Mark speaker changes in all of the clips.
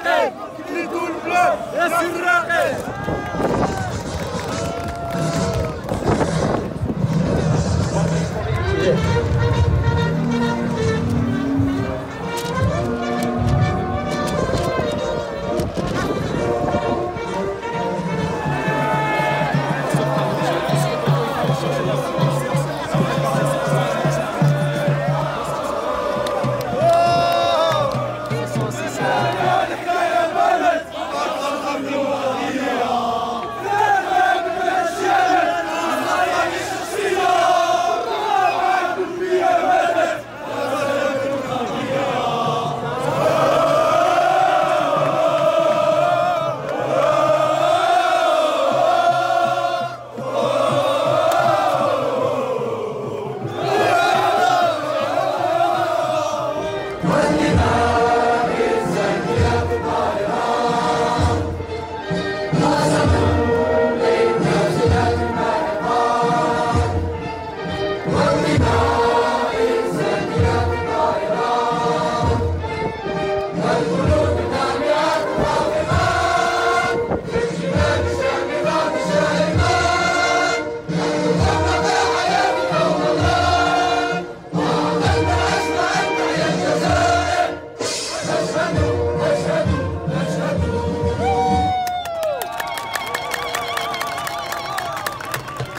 Speaker 1: الراقد يريدوا البلاد يا سي الراقد.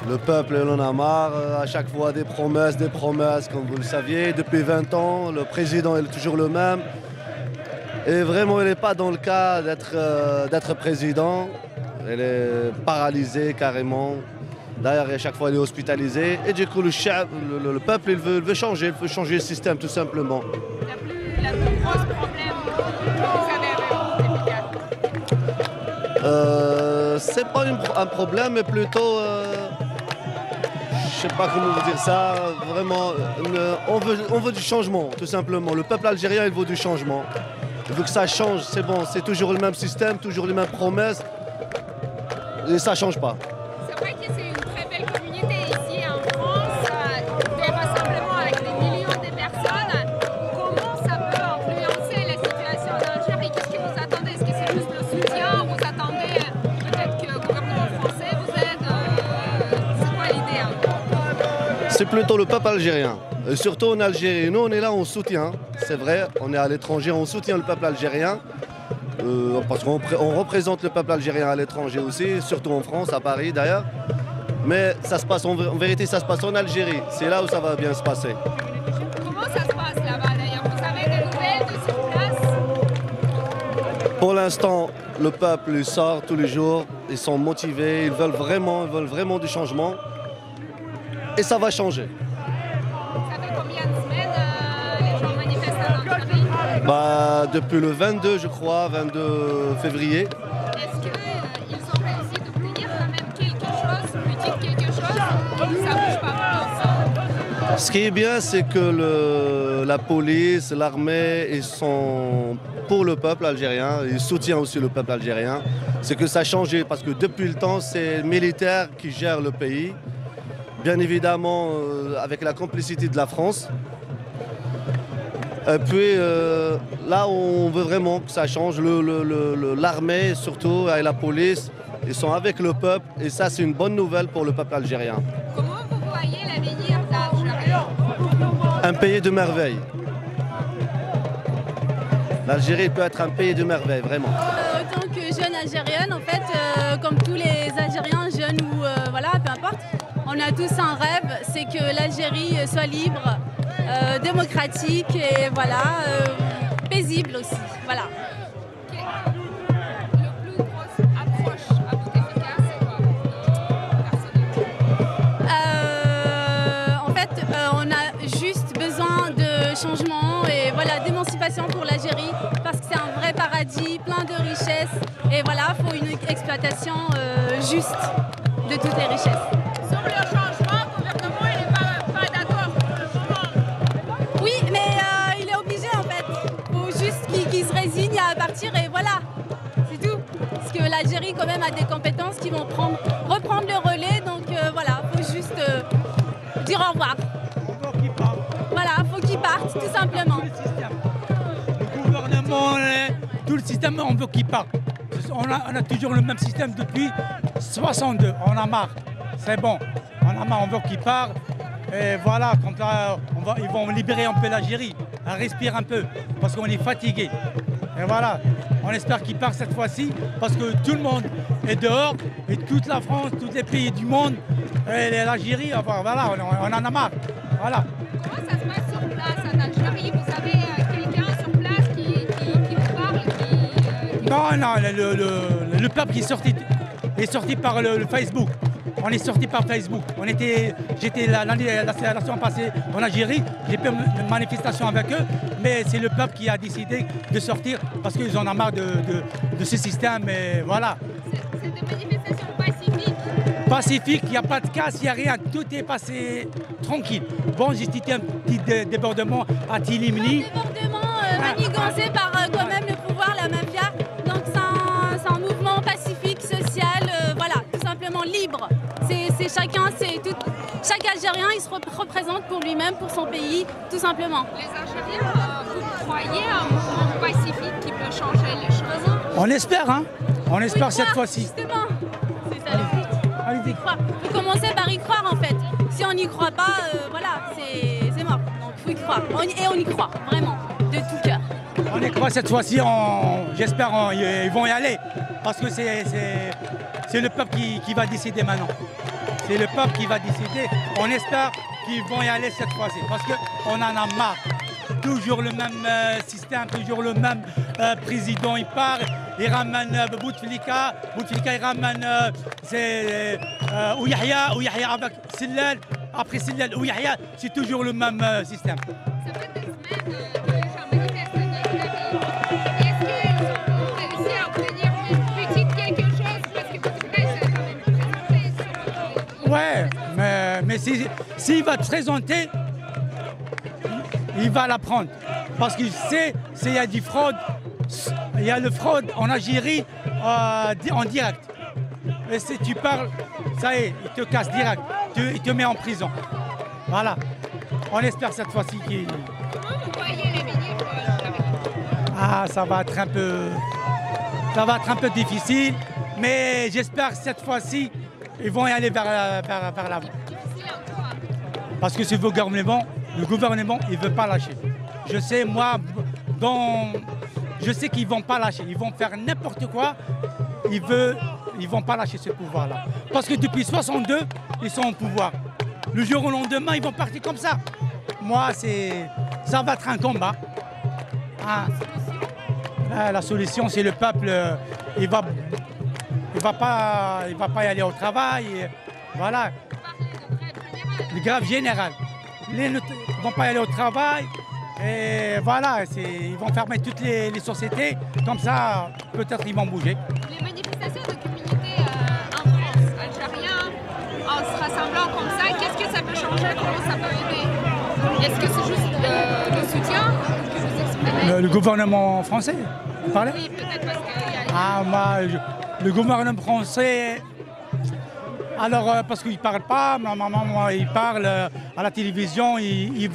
Speaker 2: Le peuple en a marre, à chaque fois des promesses, comme vous le saviez. Depuis 20 ans, le président est toujours le même. Et vraiment, il n'est pas dans le cas d'être président. Il est paralysé carrément. D'ailleurs, à chaque fois, il est hospitalisé. Et du coup, le peuple, il veut changer le système, tout simplement.
Speaker 3: La plus grosse problème que vous avez avec
Speaker 2: C'est pas un problème, mais plutôt... je sais pas comment vous dire ça, vraiment, on veut du changement, tout simplement. Le peuple algérien, il veut du changement. Il veut que ça change, c'est bon, c'est toujours le même système, toujours les mêmes promesses, et ça change pas.
Speaker 3: C'est vrai que c'est une très belle communauté ici en France, des rassemblements avec des millions de personnes. Comment ça peut influencer la situation en Algérie? Qu'est-ce que vous attendez? Est-ce que c'est juste le soutien? Vous attendez peut-être que le gouvernement français vous aide? C'est quoi l'idée?
Speaker 2: C'est plutôt le peuple algérien, et surtout en Algérie. Nous, on est là, on soutient, c'est vrai, on est à l'étranger, on soutient le peuple algérien, parce qu'on représente le peuple algérien à l'étranger aussi, surtout en France, à Paris d'ailleurs. Mais ça se passe, en vérité, ça se passe en Algérie, c'est là où ça va bien se passer.
Speaker 3: Comment ça se passe là-bas d'ailleurs? Vous avez des nouvelles de sur place?
Speaker 2: Pour l'instant, le peuple il sort tous les jours, ils sont motivés, ils veulent vraiment du changement. Et ça va changer.
Speaker 3: Ça fait combien de semaines les gens manifestent en Algérie?
Speaker 2: Depuis le 22, je crois, 22 février.
Speaker 3: Est-ce qu'ils ont réussi d'obtenir quand même quelque chose, quelque chose, ou ça bouge pas pour l'instant?
Speaker 2: Ce qui est bien, c'est que la police, l'armée, ils sont pour le peuple algérien, ils soutiennent aussi le peuple algérien. C'est que ça a changé, parce que depuis le temps, c'est les militaires qui gèrent le pays. Bien évidemment avec la complicité de la France. Et puis là on veut vraiment que ça change, l'armée surtout et la police, ils sont avec le peuple et ça c'est une bonne nouvelle pour le peuple algérien.
Speaker 3: Comment vous voyez l'avenir d'Algérie?
Speaker 2: Un pays de merveille. L'Algérie peut être un pays de merveille, vraiment.
Speaker 4: En tant que jeune algérienne, en fait, comme tous les Algériens, jeunes ou voilà, peu importe, on a tous un rêve, c'est que l'Algérie soit libre, démocratique et voilà, paisible aussi. Voilà.
Speaker 3: Le plus grosse approche à bout efficace, c'est quoi personnellement?
Speaker 4: En fait, on a juste besoin de changement et voilà, d'émancipation pour l'Algérie parce que c'est un vrai paradis, plein de richesses et voilà, il faut une exploitation juste de toutes les richesses.
Speaker 3: Sur le changement, le gouvernement n'est pas d'accord sur le changement.
Speaker 4: Oui, mais il est obligé en fait. Il faut juste qu'il se résigne à partir et voilà, c'est tout. Parce que l'Algérie quand même a des compétences qui vont reprendre le relais, donc voilà, il faut juste dire au revoir. Voilà, il faut qu'il parte tout simplement.
Speaker 1: Le gouvernement est
Speaker 5: tout le système, on veut qu'il parte. On a toujours le même système depuis 62. On a marre. C'est bon. On a marre, on veut qu'il parte. Et voilà, comme ça, ils vont libérer un peu l'Algérie. Elle respire un peu, parce qu'on est fatigué. Et voilà, on espère qu'il part cette fois-ci, parce que tout le monde est dehors, et toute la France, tous les pays du monde, et l'Algérie, enfin, voilà, on en a marre. Voilà.
Speaker 3: Comment ça se passe sur place en Algérie? Vous avez quelqu'un sur place qui vous parle?
Speaker 5: Non, le peuple qui est sorti par le Facebook. On est sorti par Facebook. J'étais la semaine passée en Algérie, j'ai fait une manifestation avec eux, mais c'est le peuple qui a décidé de sortir parce qu'ils en ont marre de ce système. Et voilà.
Speaker 3: C'est des manifestations pacifiques?
Speaker 5: Pacifique, il n'y a pas de casse, il n'y a rien, tout est passé tranquille. Bon, j'ai cité un petit débordement à Tilimni.
Speaker 4: Un débordement manigancé par quand même le pouvoir, la mafia. Donc c'est un mouvement pacifique, social, voilà, tout simplement libre. Chaque Algérien, il se représente pour lui-même, pour son pays, tout simplement.
Speaker 3: Les Algériens, vous croyez à un mouvement pacifique qui peut changer les choses?
Speaker 5: On espère, hein. On espère cette fois-ci.
Speaker 4: Justement, c'est ça le but. Allez-y. Il faut commencer par y croire en fait. Si on n'y croit pas, voilà, c'est mort. Donc il faut y croire. Et on y croit, vraiment, de tout cœur.
Speaker 5: On y croit cette fois-ci, j'espère qu'ils vont y aller. Parce que c'est le peuple qui va décider maintenant. C'est le peuple qui va décider. On espère qu'ils vont y aller cette fois-ci. Parce qu'on en a marre. Toujours le même système, toujours le même président. Il part, il ramène Bouteflika, il ramène Ouyahia avec Sillel. Après Sillel, Ouyahia, c'est toujours le même système.
Speaker 3: Ça fait des semaines que les gens manifestent dans notre pays. Est-ce qu'ils ont réussi à obtenir une petite quelque chose? Parce que Bouteflika s'est quand même présenté sur...
Speaker 5: Ouais, mais s'il va te présenter, il va la prendre. Parce qu'il sait s'il y a du fraude. Il y a le fraude en Algérie en direct. Et si tu parles, ça y est, il te casse direct. Il te met en prison. Voilà. On espère cette fois-ci qu'il...
Speaker 3: Comment vous voyez les ministres avec vous?
Speaker 5: Ah, ça va être un peu difficile. Mais j'espère que cette fois-ci, ils vont y aller vers l'avant.
Speaker 3: Difficile en quoi?
Speaker 5: Parce que ce gouvernement, le gouvernement, il ne veut pas lâcher. Je sais, moi, je sais qu'ils ne vont pas lâcher. Ils vont faire n'importe quoi. Ils ne vont pas lâcher ce pouvoir-là. Parce que depuis 62, ils sont au pouvoir. Le jour au lendemain, ils vont partir comme ça. Moi, ça va être un combat. Hein. La solution, c'est le peuple. Il va pas y aller au travail. Voilà. Le grève générale. Ils ne vont pas y aller au travail. Et voilà, ils vont fermer toutes les sociétés. Comme ça, peut-être ils vont bouger.
Speaker 3: Les manifestations de communauté en France, algériens, en se rassemblant comme ça, qu'est-ce que ça peut changer? Comment ça peut aider? Est-ce que c'est juste le soutien que vous exprimez?
Speaker 5: Le gouvernement français, vous parlez?
Speaker 3: Oui, peut-être parce qu'il y a...
Speaker 5: Ah, moi, le gouvernement français... Alors, parce qu'ils ne parlent pas, normalement, ils parlent à la télévision, il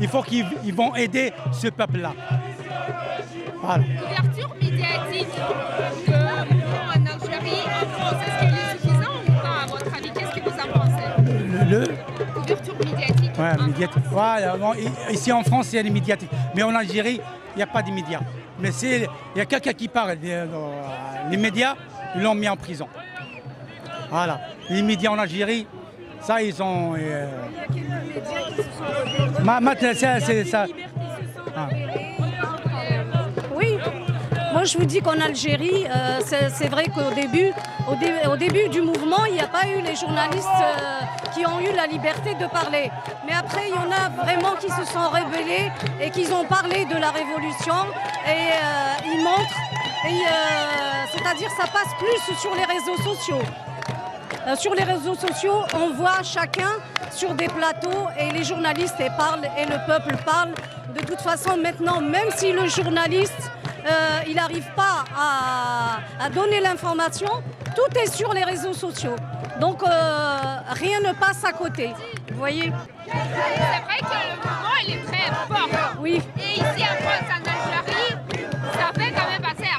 Speaker 5: faut qu'ils vont aider ce peuple-là. Voilà.
Speaker 3: Couverture médiatique en Algérie, en France, est-ce qu'elle est suffisante ou pas, à votre avis? Qu'est-ce que vous en pensez? Couverture médiatique.
Speaker 5: Ouais, médiatique. Ouais, bon, ici en France, il y a des médiatiques. Mais en Algérie, il n'y a pas de médias. Mais il y a quelqu'un qui parle. Les médias, ils l'ont mis en prison. Voilà. Les médias en Algérie, ça, ils ont...
Speaker 6: Il y a quelques médias qui se sont
Speaker 5: maintenant, c'est ça. Ah.
Speaker 6: Oui. Moi, je vous dis qu'en Algérie, c'est vrai qu'au début du mouvement, il n'y a pas eu les journalistes qui ont eu la liberté de parler. Mais après, il y en a vraiment qui se sont rebellés et qui ont parlé de la révolution. Et ils montrent, c'est-à-dire ça passe plus sur les réseaux sociaux. Sur les réseaux sociaux, on voit chacun sur des plateaux et les journalistes parlent et le peuple parle. De toute façon, maintenant, même si le journaliste il n'arrive pas à donner l'information, tout est sur les réseaux sociaux. Donc rien ne passe à côté. Vous voyez?
Speaker 3: C'est vrai que le mouvement il est très fort.
Speaker 6: Oui.
Speaker 3: Et ici en France, en Algérie, ça fait quand même passer à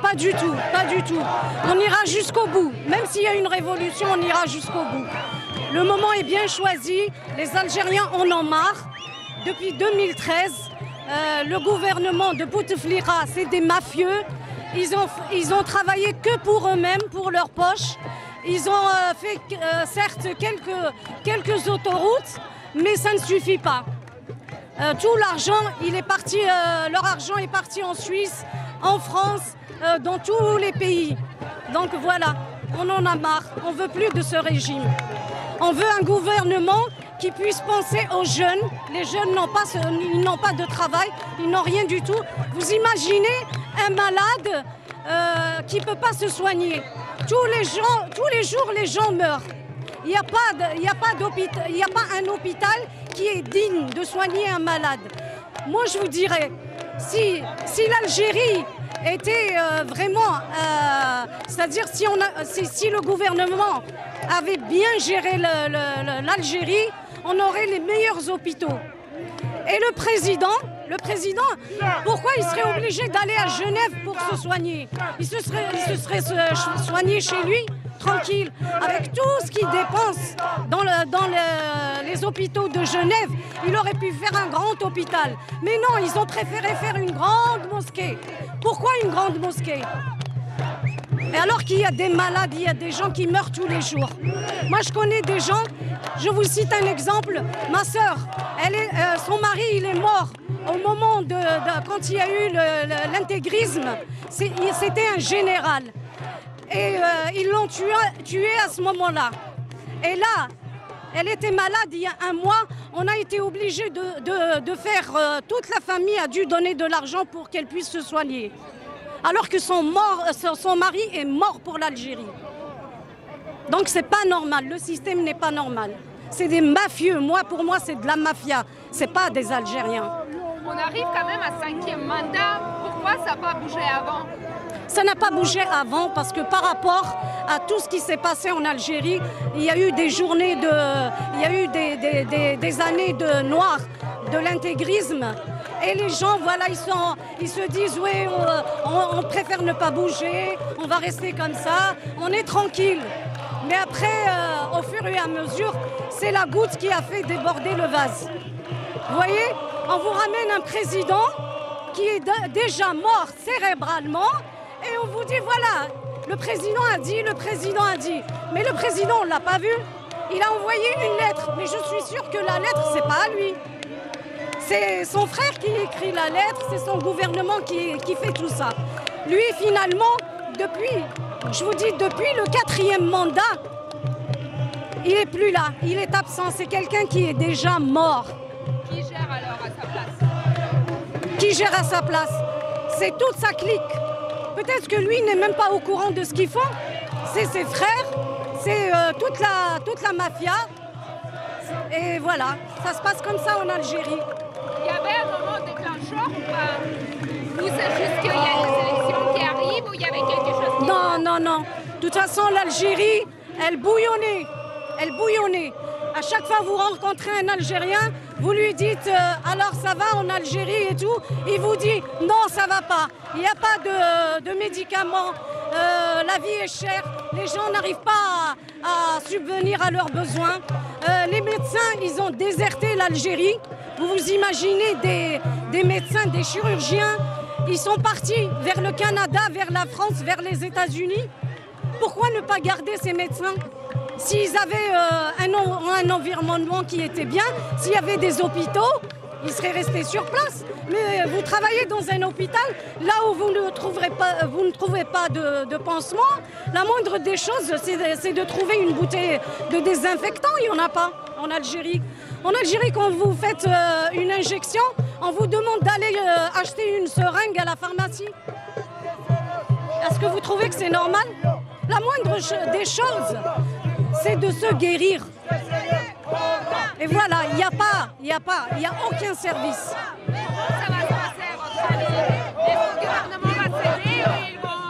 Speaker 6: pas du tout, pas du tout. On ira jusqu'au bout. Même s'il y a une révolution, on ira jusqu'au bout. Le moment est bien choisi. Les Algériens en ont marre. Depuis 2013, le gouvernement de Bouteflika, c'est des mafieux. Ils ont travaillé que pour eux-mêmes, pour leur poche. Ils ont fait certes quelques autoroutes, mais ça ne suffit pas. Tout l'argent, leur argent est parti en Suisse, en France, dans tous les pays. Donc voilà, on en a marre. On ne veut plus de ce régime. On veut un gouvernement qui puisse penser aux jeunes. Les jeunes n'ont pas de travail, ils n'ont rien du tout. Vous imaginez un malade qui ne peut pas se soigner. Tous les jours, les gens meurent. Il n'y a pas un hôpital qui est digne de soigner un malade. Moi, je vous dirais, si l'Algérie était vraiment... c'est-à-dire si le gouvernement avait bien géré l'Algérie, on aurait les meilleurs hôpitaux. Et le président, pourquoi il serait obligé d'aller à Genève pour se soigner? Il se serait soigné chez lui, tranquille, avec tout ce qu'il dépense dans les hôpitaux de Genève. Il aurait pu faire un grand hôpital. Mais non, ils ont préféré faire une grande mosquée. Pourquoi une grande mosquée? Et alors qu'il y a des malades, il y a des gens qui meurent tous les jours. Moi, je connais des gens, je vous cite un exemple. Ma sœur, son mari, il est mort au moment quand il y a eu l'intégrisme. C'était un général. Et ils l'ont tué à ce moment-là. Et là, elle était malade il y a un mois. On a été obligé de faire... toute la famille a dû donner de l'argent pour qu'elle puisse se soigner. Alors que son mari est mort pour l'Algérie. Donc c'est pas normal, le système n'est pas normal. C'est des mafieux, pour moi c'est de la mafia, c'est pas des Algériens.
Speaker 3: On arrive quand même à 5e mandat, pourquoi ça n'a pas bougé avant?
Speaker 6: Ça n'a pas bougé avant parce que par rapport à tout ce qui s'est passé en Algérie, il y a eu des journées il y a eu des années de noir, de l'intégrisme. Et les gens, voilà, ils se disent, oui, on préfère ne pas bouger, on va rester comme ça, on est tranquille. Mais après, au fur et à mesure, c'est la goutte qui a fait déborder le vase. Vous voyez, on vous ramène un président qui est déjà mort cérébralement et on vous dit, voilà, le président a dit. Mais le président, on ne l'a pas vu. Il a envoyé une lettre, mais je suis sûre que la lettre, c'est pas à lui. C'est son frère qui écrit la lettre, c'est son gouvernement qui fait tout ça. Lui, finalement, depuis le 4e mandat, il n'est plus là, il est absent. C'est quelqu'un qui est déjà mort.
Speaker 3: Qui gère alors à sa place?
Speaker 6: Qui gère à sa place? C'est toute sa clique. Peut-être que lui n'est même pas au courant de ce qu'ils font. C'est ses frères, c'est toute la mafia. Et voilà, ça se passe comme ça en Algérie.
Speaker 3: Il y avait un moment déclencheur ou pas? Ou c'est juste qu'il y a les élections qui arrivent ou il y avait quelque chose qui...
Speaker 6: Non. De toute façon, l'Algérie, elle bouillonnait. À chaque fois que vous rencontrez un Algérien, vous lui dites alors ça va en Algérie et tout. Il vous dit non, ça va pas. Il n'y a pas de médicaments. La vie est chère. Les gens n'arrivent pas à subvenir à leurs besoins. Les médecins, ils ont déserté l'Algérie. Vous vous imaginez des médecins, des chirurgiens, ils sont partis vers le Canada, vers la France, vers les États-Unis. Pourquoi ne pas garder ces médecins? S'ils avaient un environnement qui était bien, s'il y avait des hôpitaux, ils seraient restés sur place. Mais vous travaillez dans un hôpital, là où vous ne trouvez pas de pansement, la moindre des choses, c'est de trouver une bouteille de désinfectant. Il n'y en a pas en Algérie. En Algérie, quand vous faites une injection, on vous demande d'aller acheter une seringue à la pharmacie. Est-ce que vous trouvez que c'est normal? La moindre des choses, c'est de se guérir. Et voilà, il n'y a aucun service.
Speaker 3: Ça va se passer à votre avis? Est-ce que le gouvernement va céder ou ils vont...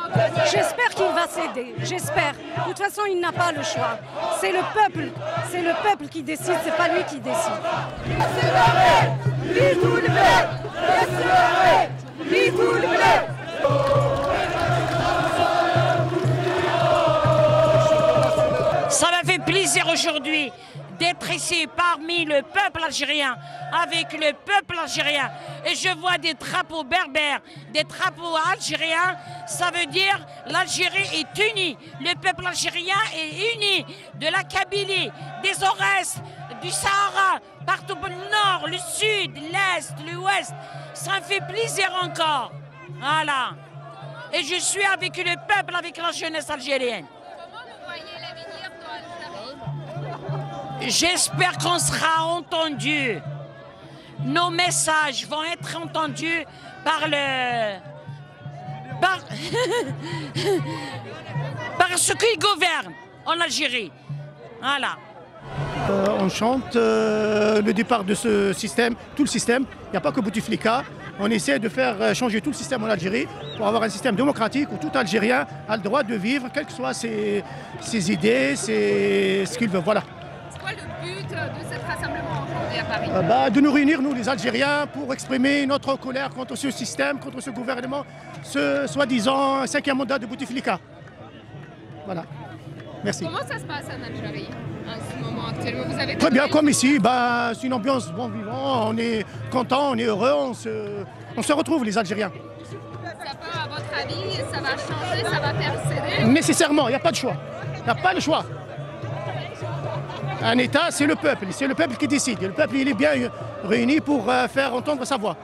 Speaker 6: J'espère qu'il va céder, j'espère. De toute façon, il n'a pas le choix. C'est le peuple qui décide, c'est pas lui qui décide.
Speaker 7: aujourd'hui d'être ici parmi le peuple algérien, avec le peuple algérien. Et je vois des drapeaux berbères, des drapeaux algériens. Ça veut dire l'Algérie est unie. Le peuple algérien est uni. De la Kabylie, des Aurès, du Sahara, partout le nord, le sud, l'est, l'ouest. Ça me fait plaisir encore. Voilà. Et je suis avec le peuple, avec la jeunesse algérienne.
Speaker 3: Comment vous voyez l'avenir de l'Algérie?
Speaker 7: J'espère qu'on sera entendu. Nos messages vont être entendus par par ceux qui gouvernent en Algérie. Voilà.
Speaker 8: On chante le départ de ce système, tout le système. Il n'y a pas que Bouteflika. On essaie de faire changer tout le système en Algérie pour avoir un système démocratique où tout Algérien a le droit de vivre, quelles que soient ses idées, ce qu'il veut. Voilà.
Speaker 3: C'est quoi le but de cet rassemblement aujourd'hui à Paris?
Speaker 8: De nous réunir, nous les Algériens, pour exprimer notre colère contre ce système, contre ce gouvernement, ce soi-disant 5e mandat de Bouteflika. Voilà. Merci.
Speaker 3: Comment ça se passe en Algérie en ce moment actuellement? Vous avez
Speaker 8: très bien, comme ici, c'est une ambiance bon vivant, on est content, on est heureux, on se retrouve les Algériens.
Speaker 3: Ça peut, à votre avis, ça va changer, ça va faire céder?
Speaker 8: Nécessairement, il n'y a pas de choix. Il n'y a pas de choix. Un État, c'est le peuple qui décide. Le peuple, il est bien réuni pour faire entendre sa voix.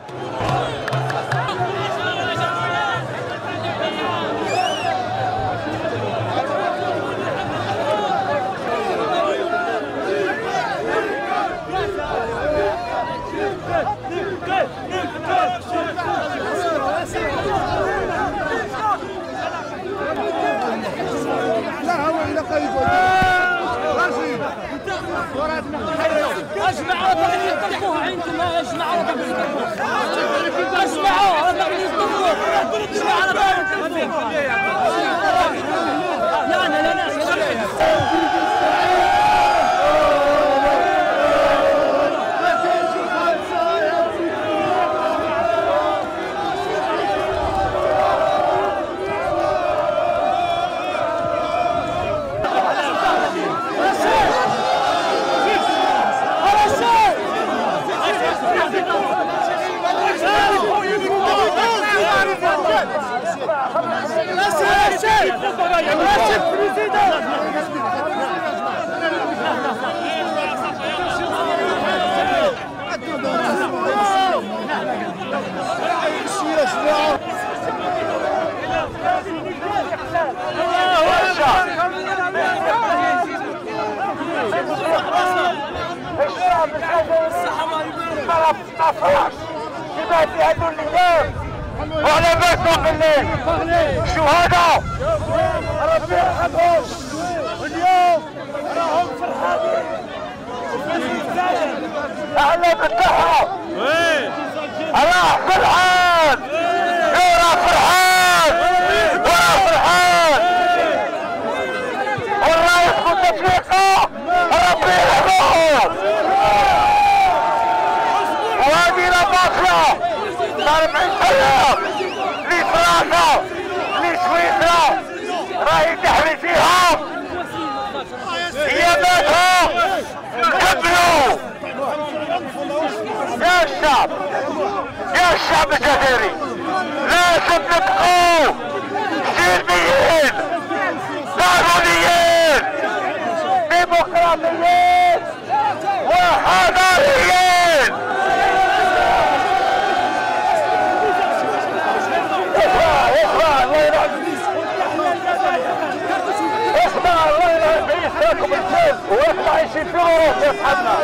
Speaker 1: وعلى بالكم بالليل شهداء ربي يرحمهم واليوم راهم فرحانين اهلا بالتحى راه فرحان راه فرحان راه فرحان والرئيس بوتفليقة ربي يرحمه وهذه لا مافيا 40 سنة لفرنسا لسويسرا راهي تحمي فيها اياماتها كملوا يا الشعب الجزائري لازم نبقوا سلميين قانونيين ديمقراطيين وحضاريين واحنا عايشين في ظروف يا صحابنا،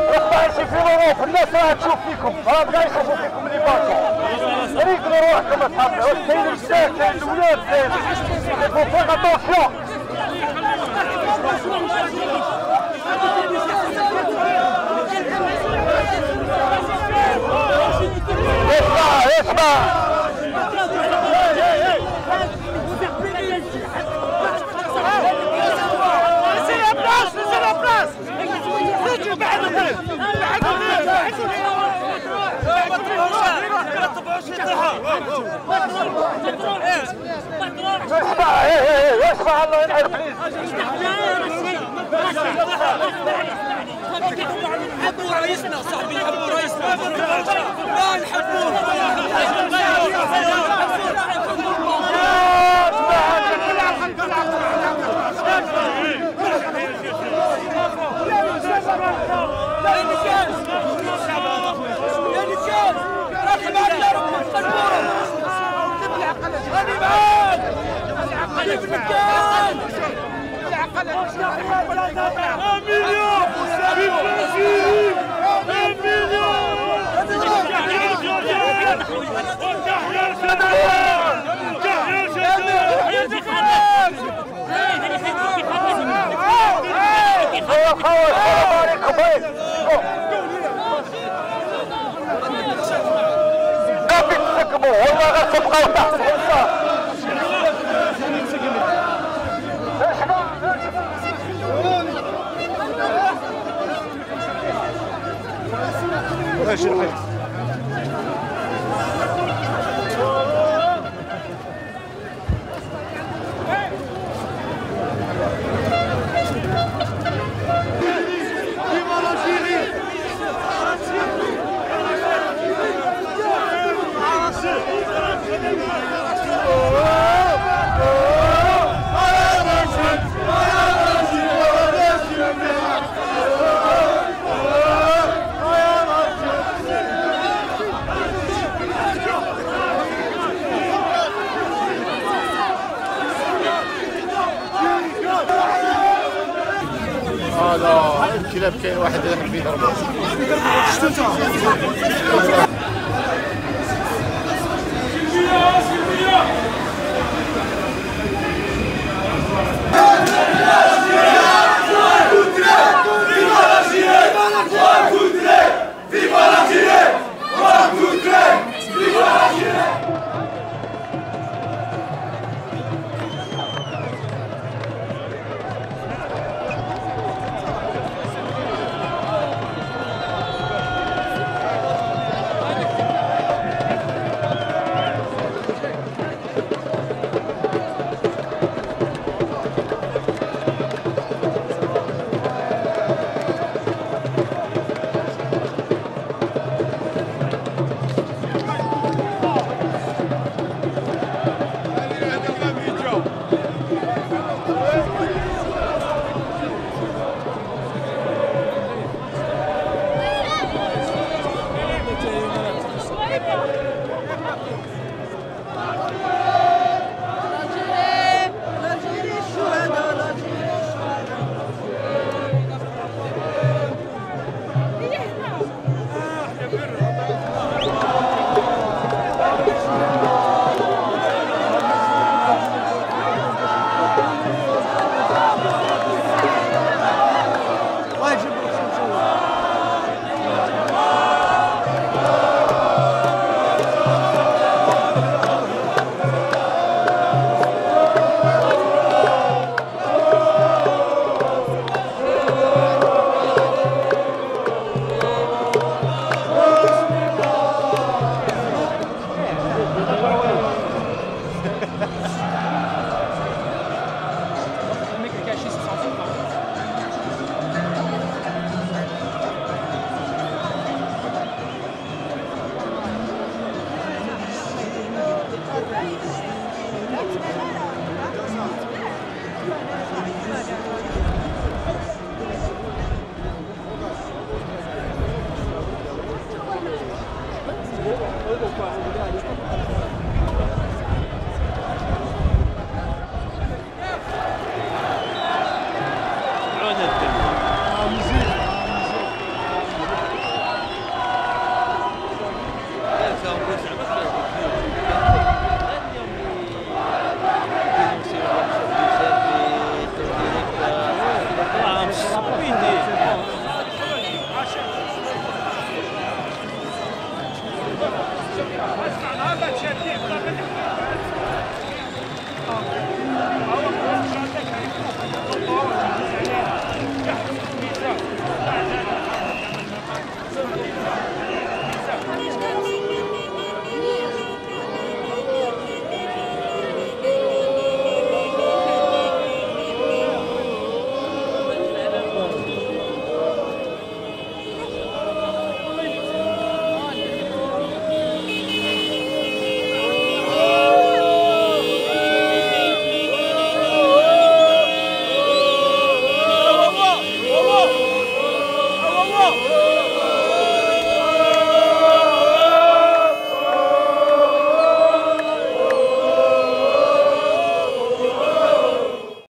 Speaker 1: واحنا عايشين في ظروف، الناس راها تشوف فيكم، راها كاع يشوفوا فيكم لي باطون، ريقلوا روحكم يا صحابنا، واش كاين الجداد كاين الولاد كاين، فو فيغ اتونسيون. اسمع اسمع الله ينعرف
Speaker 9: نحبوا رئيسنا صاحبي، نحبوا رئيسنا، لا نحبوه.
Speaker 1: والله غير تبقاو تحت
Speaker 10: هذا الكلاب كاين واحد يحب يضربه.
Speaker 1: Oh,